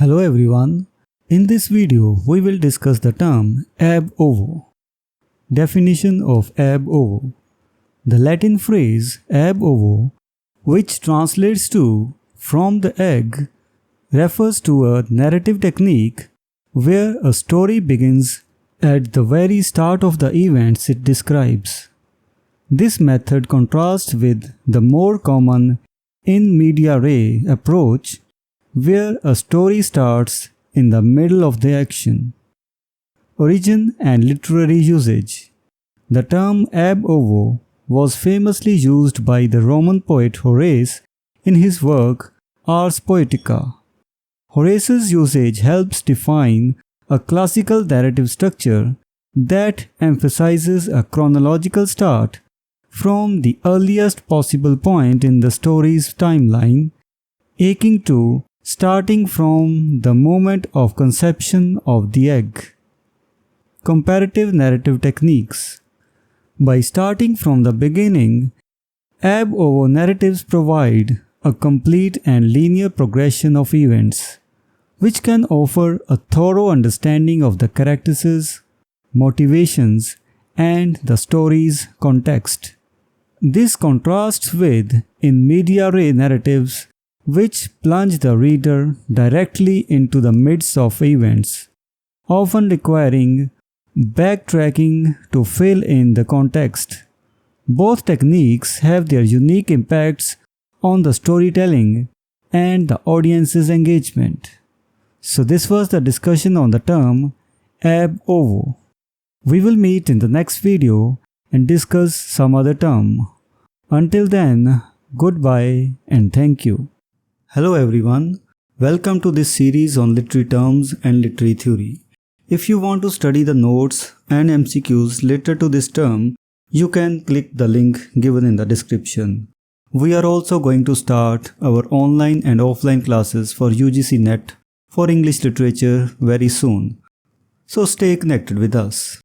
Hello everyone. In this video, we will discuss the term ab ovo. Definition of ab ovo. The Latin phrase ab ovo, which translates to from the egg, refers to a narrative technique where a story begins at the very start of the events it describes. This method contrasts with the more common in media res approach, where a story starts in the middle of the action. Origin and literary usage. The term ab ovo was famously used by the Roman poet Horace in his work Ars Poetica. Horace's usage helps define a classical narrative structure that emphasizes a chronological start from the earliest possible point in the story's timeline, akin to starting from the moment of conception of the egg. Comparative narrative techniques. By starting from the beginning, ab ovo narratives provide a complete and linear progression of events, which can offer a thorough understanding of the characters, motivations, and the story's context. This contrasts with in media res narratives, which plunge the reader directly into the midst of events, often requiring backtracking to fill in the context. Both techniques have their unique impacts on the storytelling and the audience's engagement. So this was the discussion on the term ab ovo. We will meet in the next video and discuss some other term. Until then, goodbye and thank you. Hello everyone, welcome to this series on literary terms and literary theory. If you want to study the notes and MCQs related to this term, you can click the link given in the description. We are also going to start our online and offline classes for UGC NET for English literature very soon. So stay connected with us.